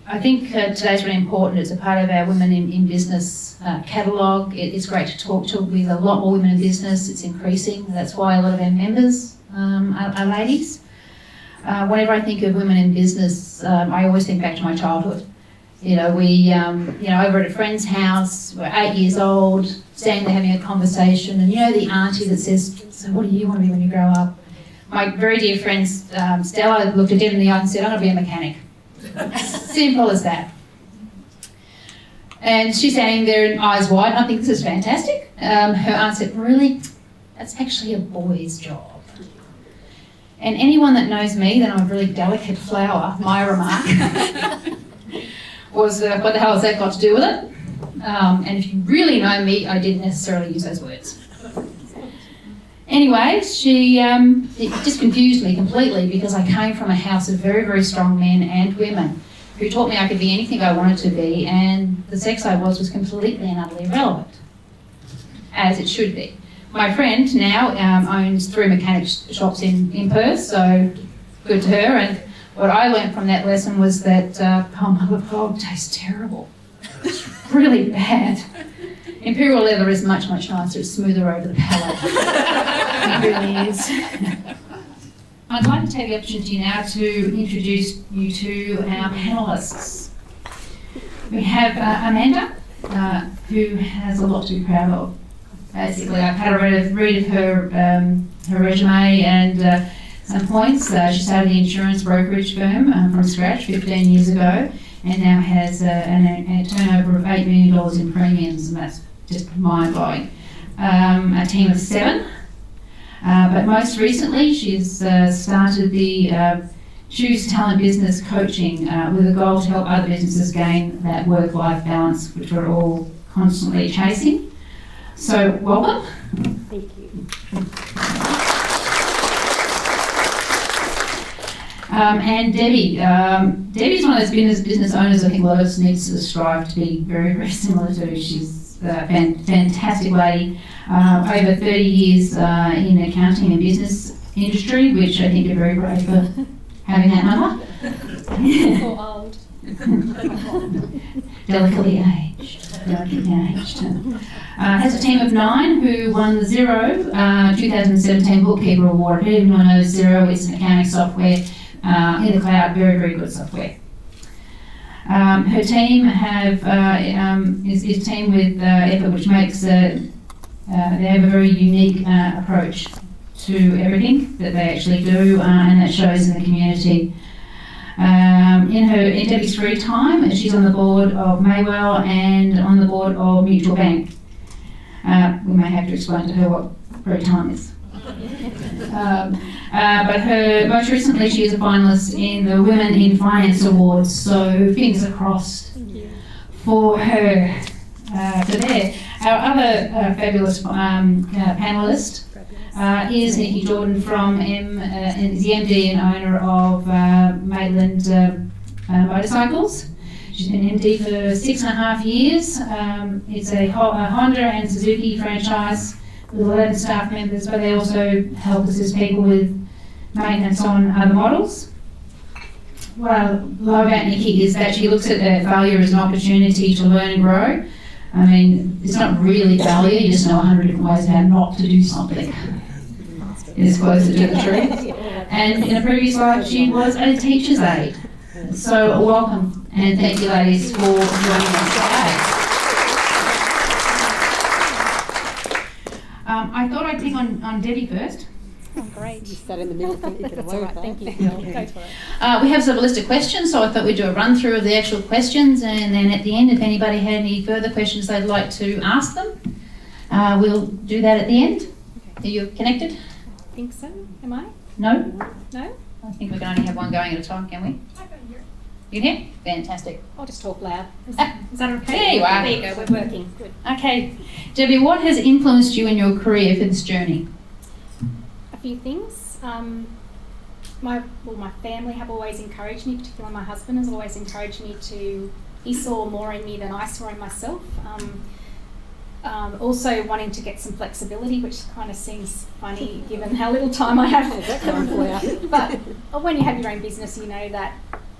I think today's really important. It's a part of our Women in Business catalogue. It's great to talk to with a lot more women in business. It's increasing. That's why a lot of our members are ladies. Whenever I think of women in business, I always think back to my childhood. We, over at a friend's house, we're 8 years old, standing there having a conversation, and the auntie that says, "So what do you want to be when you grow up?" My very dear friend Stella looked at Deb in the eye and said, "I'm going to be a mechanic." Simple as that. And she's standing there and eyes wide, and I think this is fantastic. Her aunt said, "Really? That's actually a boy's job." And anyone that knows me, that I'm a really delicate flower, my remark was, what the hell has that got to do with it? And if you really know me, I didn't necessarily use those words. Anyway, it just confused me completely because I came from a house of very, very strong men and women who taught me I could be anything I wanted to be, and the sex I was completely and utterly irrelevant, as it should be. My friend now owns 3 mechanic shops in Perth, so good to her. And what I learned from that lesson was that mother of God tastes terrible. It's really bad. Imperial leather is much, much nicer. It's smoother over the palate. It really is. I'd like to take the opportunity now to introduce you to our panellists. We have Amanda, who has a lot to be proud of. Basically, I've had a read of her resume and some points. She started the insurance brokerage firm from scratch 15 years ago, and now has a turnover of $8 million in premiums, and that's just mind-blowing. A team of 7, but most recently she's started the Choose Talent Business Coaching with a goal to help other businesses gain that work-life balance, which we're all constantly chasing. So, welcome. Thank you. And Debbie. Debbie's one of those business owners I think a lot of us need to strive to be very, very similar to. She's a fantastic lady. Over 30 years in accounting and business industry, which I think you're very brave for having that number. Or old. Delicately aged. Has a team of 9 who won the Xero 2017 Bookkeeper Award. If anyone knows Xero, it's an accounting software in the cloud, very, very good software. Her team is a team with effort, which makes they have a very unique approach to everything that they actually do, and that shows in the community. In Debbie's free time, she's on the board of Maywell and on the board of Mutual Bank. We may have to explain to her what free time is. But most recently she is a finalist in the Women in Finance Awards, so fingers crossed for her for there. Our other fabulous panellist is Nicky Jordan from is the MD and owner of Maitland Motorcycles. She's been MD for 6.5 years. It's a Honda and Suzuki franchise with 11 staff members, but they also help assist people with maintenance on other models. What I love about Nicky is that she looks at failure as an opportunity to learn and grow. I mean, it's not really failure, you just know 100 different ways how not to do something. It's closer to the truth. And in a previous life, she was a teacher's aide. So welcome, and thank you ladies for joining us today. I thought I'd pick on Debbie first. Oh, great. You sat in the middle, couldn't get That's away all with right, that. thank you. Go for it. We have sort of a list of questions, so I thought we'd do a run through of the actual questions, and then at the end, if anybody had any further questions they'd like to ask them, we'll do that at the end. Are you connected? I think so. Am I? No? No? I think we can only have one going at a time, can we? You can hear? Fantastic. I'll just talk loud. Is that okay? There you are. There you go, we're working. Good. Okay. Debbie, what has influenced you in your career for this journey? A few things. My family have always encouraged me, particularly my husband has always encouraged me to, he saw more in me than I saw in myself. Also wanting to get some flexibility, which kind of seems funny given how little time I have. How's that going for you? But when you have your own business, you know that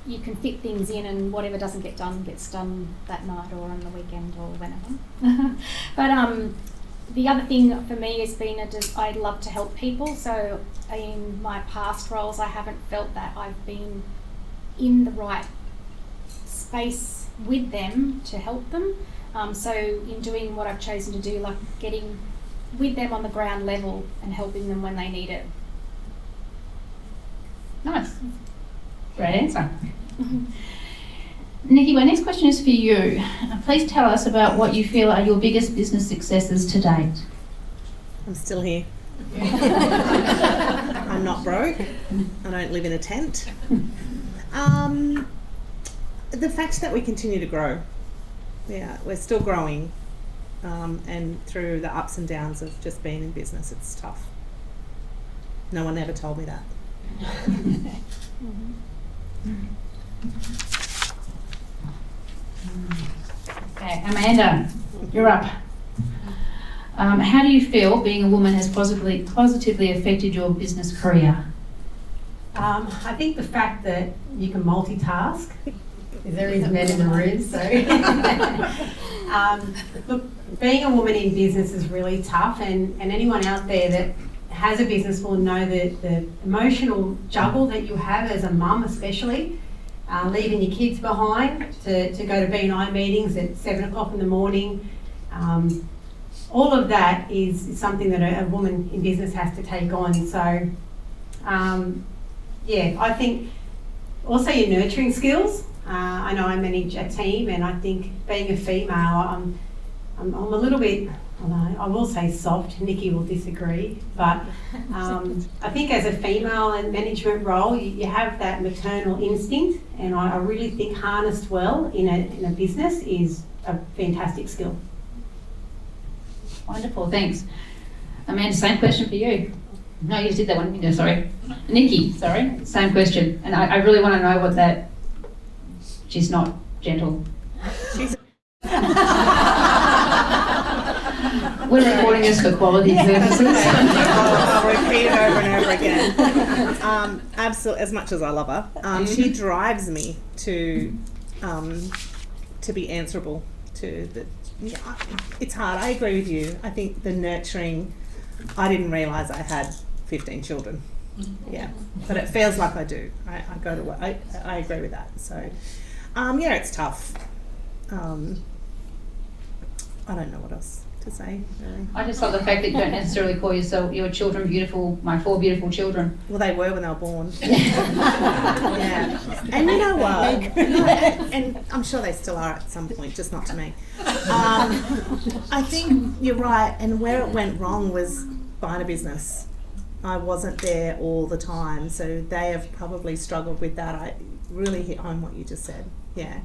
you can fit things in, and whatever doesn't get done gets done that night or on the weekend or whenever. But the other thing for me has been I love to help people. So in my past roles, I haven't felt that I've been in the right space with them to help them. So in doing what I've chosen to do, like getting with them on the ground level and helping them when they need it. Nice. Great answer. Nicky, my next question is for you. Please tell us about what you feel are your biggest business successes to date. I'm still here. I'm not broke. I don't live in a tent. The fact that we continue to grow. Yeah, we're still growing. And through the ups and downs of just being in business, it's tough. No one ever told me that. Okay, Amanda, you're up. How do you feel being a woman has positively affected your business career? I think the fact that you can multitask, there is men in the room, so look, being a woman in business is really tough, and anyone out there that has a business will know that the emotional juggle that you have as a mum, especially leaving your kids behind to go to B&I meetings at 7 o'clock in the morning. All of that is something that a woman in business has to take on. So yeah, I think also your nurturing skills. I know I manage a team, and I think being a female, I'm a little bit, I will say soft. Nicky will disagree, but I think as a female in management role, you have that maternal instinct, and I really think harnessed well in a business is a fantastic skill. Wonderful, thanks. Amanda, same question for you. No, you did that one. No, sorry. Nicky, sorry, same question. And I really want to know what that. She's not gentle. We're recording this for quality purposes. I'll repeat it over and over again. Absolutely, as much as I love her, she drives me to be answerable to the. Yeah, it's hard. I agree with you. I think the nurturing. I didn't realise I had 15 children. Yeah, but it feels like I do. I go to work. I agree with that. So, yeah, it's tough. I don't know what else to say, really. I just love the fact that you don't necessarily call your children beautiful, my 4 beautiful children. Well, they were when they were born. Yeah. And you know what? And I'm sure they still are at some point, just not to me. I think you're right, and where it went wrong was buying a business. I wasn't there all the time, so they have probably struggled with that. I really hit home what you just said. Yeah.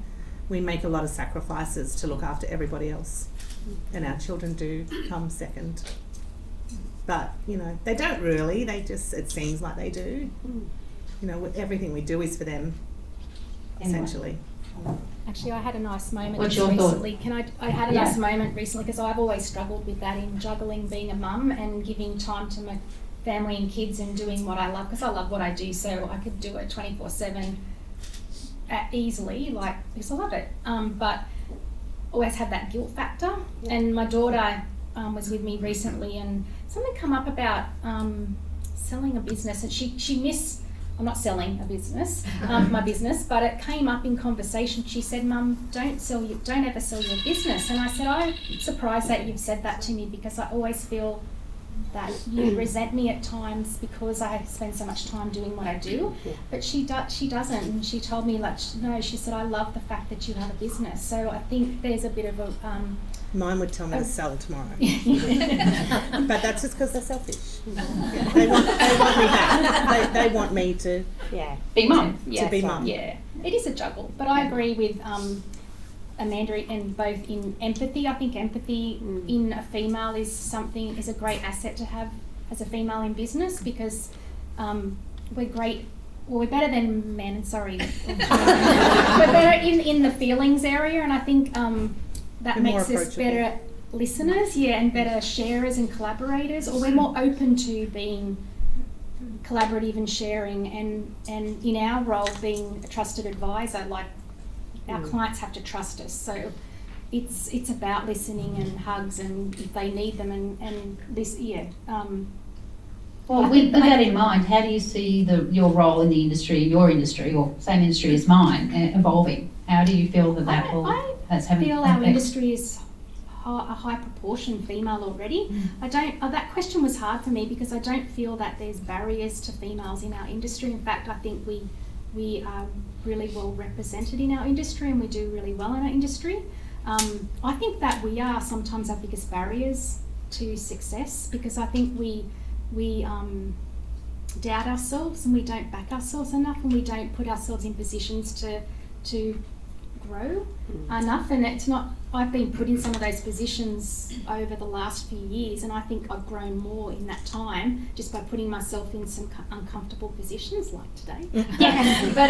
We make a lot of sacrifices to look after everybody else, and our children do come second. But, you know, they don't really, it seems like they do. You know, everything we do is for them, essentially. Actually, I had a nice moment What's your recently. thought? I had a nice moment recently because I've always struggled with that in juggling being a mum and giving time to my family and kids and doing what I love, because I love what I do, so I could do it 24/7 easily, because I love it. But always had that guilt factor. Yeah. And my daughter was with me recently, and something come up about selling a business, and she missed. I'm not selling a business, my business, but it came up in conversation. She said, "Mum, don't ever sell your business." And I said, "I'm surprised that you've said that to me, because I always feel that you resent me at times because I spend so much time doing what I do." But she doesn't, and she told me, no, she said, "I love the fact that you have a business." So I think there's a bit of a mine would tell me to sell tomorrow. But that's just because they're selfish. Yeah. They want me back. They want me to be mum. To be mum. Yeah, it is a juggle. But I agree with Amanda, and both in empathy. I think empathy in a female is a great asset to have as a female in business, because we're great. Well, we're better than men. Sorry, we're better in the feelings area, and I think that makes us better listeners, and better sharers and collaborators, or we're more open to being collaborative and sharing, and in our role being a trusted advisor, like our clients have to trust us. So it's about listening and hugs, and if they need them, and this, Well, with that in mind, how do you see your role in the industry, your industry, or same industry as mine, evolving? How do you feel that's having feel effect? our industry is a high proportion female already. That question was hard for me because I don't feel that there's barriers to females in our industry. In fact, I think we are really well represented in our industry, and we do really well in our industry. I think that we are sometimes our biggest barriers to success, because I think we doubt ourselves, and we don't back ourselves enough, and we don't put ourselves in positions to grow enough. And it's not, I've been put in some of those positions over the last few years, and I think I've grown more in that time just by putting myself in some uncomfortable positions like today. But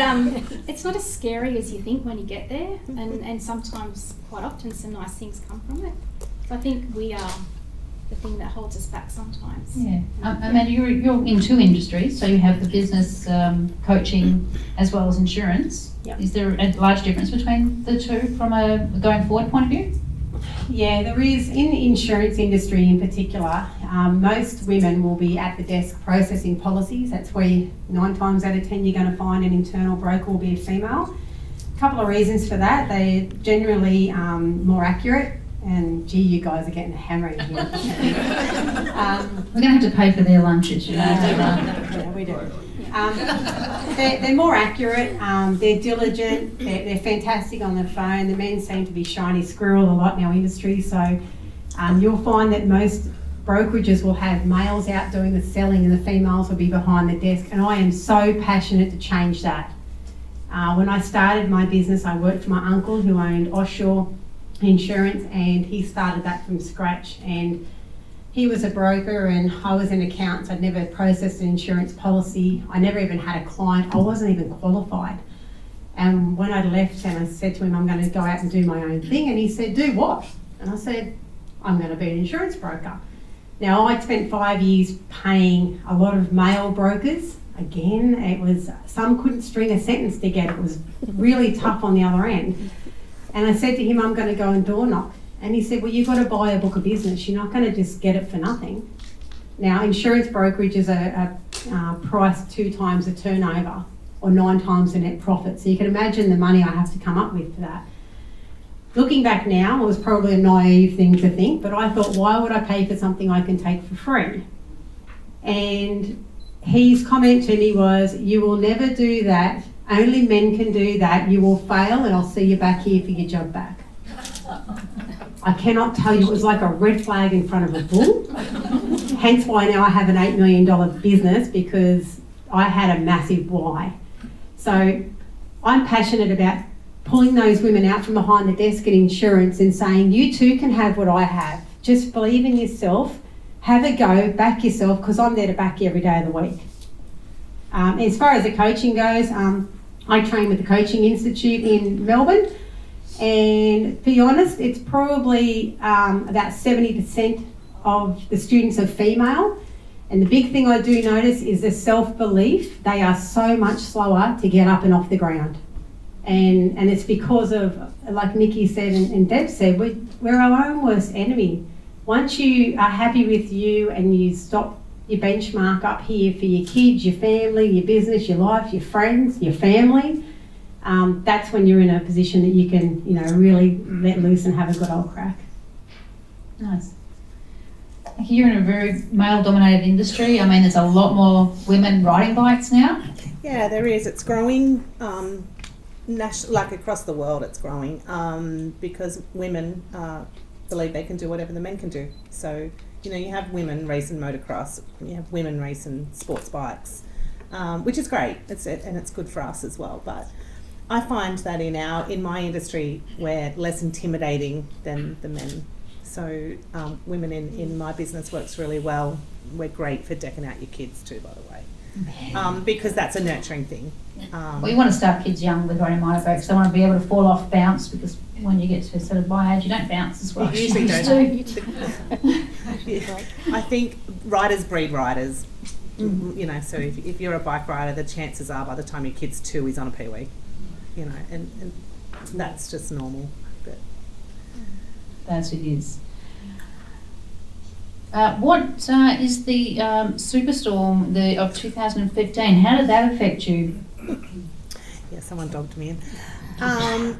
it's not as scary as you think when you get there, and sometimes, quite often, some nice things come from it. So I think we are the thing that holds us back sometimes. Yeah, Amanda, you're in two industries, so you have the business coaching as well as insurance. Yep. Is there a large difference between the two from a going forward point of view? Yeah, there is. In the insurance industry in particular, most women will be at the desk processing policies. That's where 9 times out of 10 you're going to find an internal broker will be a female. A couple of reasons for that. They're generally more accurate. And gee, you guys are getting hammering here. We're going to have to pay for their lunches, you know. Yeah, we do. They're more accurate, they're diligent, they're fantastic on the phone. The men seem to be shiny squirrel a lot in our industry, so you'll find that most brokerages will have males out doing the selling and the females will be behind the desk, and I am so passionate to change that. When I started my business, I worked for my uncle who owned offshore insurance, and he started that from scratch, and he was a broker and I was an accountant. I'd never processed an insurance policy. I never even had a client. I wasn't even qualified. And when I left and I said to him, I'm going to go out and do my own thing, and he said, do what? And I said, I'm going to be an insurance broker. Now, I'd spent 5 years paying a lot of male brokers. Again, it was, some couldn't string a sentence together. It was really tough on the other end. And I said to him, I'm going to go and door knock. And he said, well, you've got to buy a book of business. You're not going to just get it for nothing. Now, insurance brokerages are priced 2 times the turnover or 9 times the net profit. So you can imagine the money I have to come up with for that. Looking back now, it was probably a naive thing to think, but I thought, why would I pay for something I can take for free? And his comment to me was, you will never do that. Only men can do that. You will fail, and I'll see you back here for your job back. I cannot tell you, it was like a red flag in front of a bull. Hence why now I have an $8 million business, because I had a massive why. So I'm passionate about pulling those women out from behind the desk in insurance and saying, you too can have what I have. Just believe in yourself, have a go, back yourself, because I'm there to back you every day of the week. As far as the coaching goes, I train with the Coaching Institute in Melbourne, and to be honest, it's probably about 70% of the students are female. And the big thing I do notice is the self-belief. They are so much slower to get up and off the ground. And it's because of, like Nicky said and Deb said, we're our own worst enemy. Once you are happy with you and you stop your benchmark up here for your kids, your family, your business, your life, your friends, your family, that's when you're in a position that you can, really let loose and have a good old crack. Nice. You're in a very male-dominated industry. I mean, there's a lot more women riding bikes now. Yeah, there is. It's growing, like across the world. It's growing because women believe they can do whatever the men can do. So, you have women racing motocross, you have women racing sports bikes, which is great. And it's good for us as well. But I find that in my industry, we're less intimidating than the men. So women in my business works really well. We're great for decking out your kids too, by the way, because that's a nurturing thing. Well, you want to start kids young with riding motorbikes. They want to be able to fall off, bounce, because when you get to sort of my age, you don't bounce as well. You usually don't. I think riders breed riders. You know, so if you're a bike rider, the chances are by the time your kid's 2, he's on a peewee. You know, and that's just normal. But That's it is. What is the superstorm of 2015? How did that affect you? yeah, someone dogged me in. gotta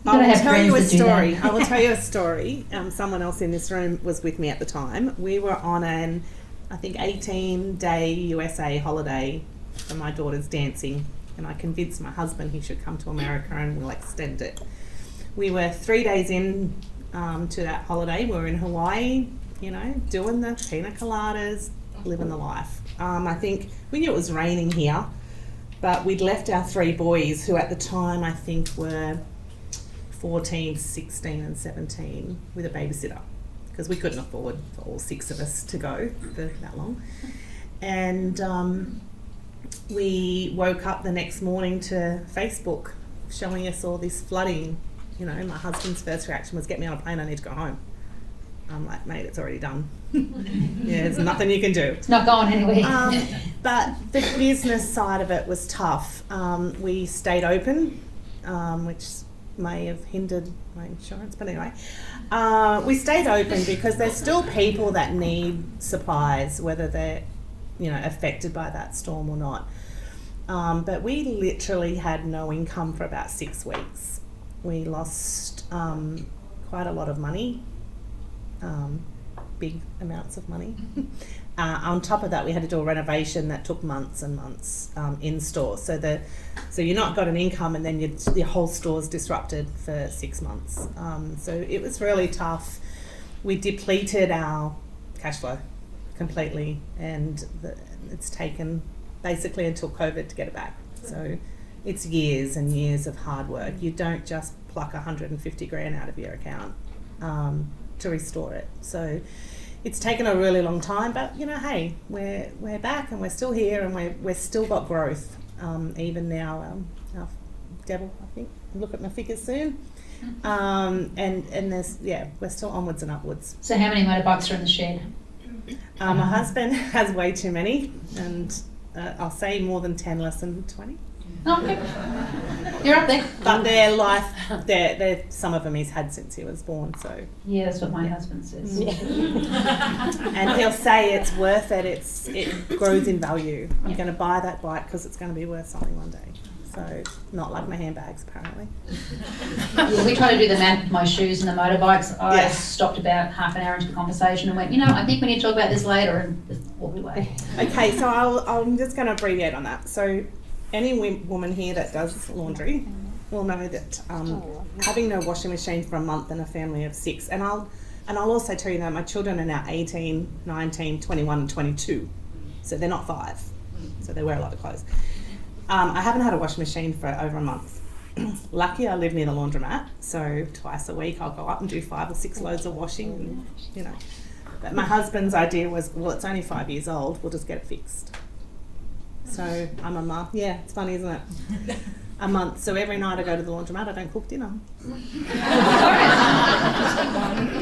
I will have tell you a friends to do story. that. I will tell you a story. Someone else in this room was with me at the time. We were on an, I think, 18-day USA holiday for my daughter's dancing, and I convinced my husband he should come to America and we'll extend it. We were 3 days in to that holiday. We were in Hawaii, you know, doing the pina coladas, living the life. I think we knew it was raining here, but we'd left our 3 boys, who at the time I think were 14, 16 and 17, with a babysitter, because we couldn't afford for all 6 of us to go for that long. And we woke up the next morning to Facebook showing us all this flooding. You know, my husband's first reaction was, get me on a plane, I need to go home. I'm like, mate, it's already done. Yeah, there's nothing you can do. It's not going anywhere. But the business side of it was tough. We stayed open, which may have hindered my insurance, but anyway. We stayed open because there's still people that need supplies, whether they're, you know, affected by that storm or not. But we literally had no income for about 6 weeks. We lost quite a lot of money. Big amounts of money. On top of that, we had to do a renovation that took months and months in store. So you're not got an income, and then your whole store's disrupted for 6 months. So it was really tough. We depleted our cash flow completely, and it's taken basically until COVID to get it back. So it's years and years of hard work. You don't just pluck 150 grand out of your account to restore it. So it's taken a really long time, but you know, hey, we're back and we're still here, and we're still got growth. Even now, Deb will, I think, look at my figures soon. And there's, yeah, we're still onwards and upwards. So how many motorbikes are in the shed? My husband has way too many, and I'll say more than 10, less than 20. Okay. You're up there. But they're some of them he's had since he was born, so. Yeah, that's what my husband says. And he'll say it's worth it, it grows in value. I'm going to buy that bike because it's going to be worth something one day. So, not like my handbags, apparently. Yeah, we try to do the math with my shoes and the motorbikes. I Yeah. stopped about half an hour into the conversation and went, you know, I think we need to talk about this later, and just walked away. Okay, so I'm just going to abbreviate on that. So, any woman here that does laundry will know that having no washing machine for a month in a family of 6, and I'll also tell you that my children are now 18, 19, 21 and 22, so they're not 5, so they wear a lot of clothes. I haven't had a washing machine for over a month. Lucky I live near the laundromat, so twice a week I'll go up and do 5 or 6 loads of washing, and, you know. But my husband's idea was, well, it's only 5 years old, we'll just get it fixed. So I'm a mum. Yeah, it's funny, isn't it? A month. So every night I go to the laundromat, I don't cook dinner.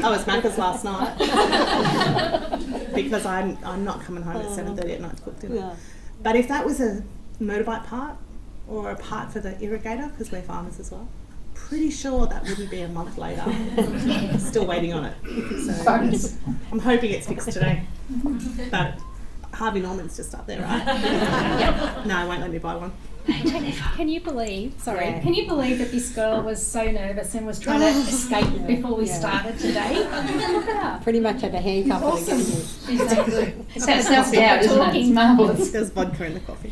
I was Macca's last night because I'm not coming home at 7:30 at night to cook dinner. Yeah. But if that was a motorbike part or a part for the irrigator, because we're farmers as well, pretty sure that wouldn't be a month later. Still waiting on it. So I'm hoping it's fixed today. But Harvey Norman's just up there, right? No, I won't let me buy one. Can you believe, can you believe that this girl was so nervous and was trying to escape before we started today? Look at her. Pretty much had a handcuff. Awesome. She's so good. It's self-doubt, isn't it? It's marvellous. There's vodka in the coffee.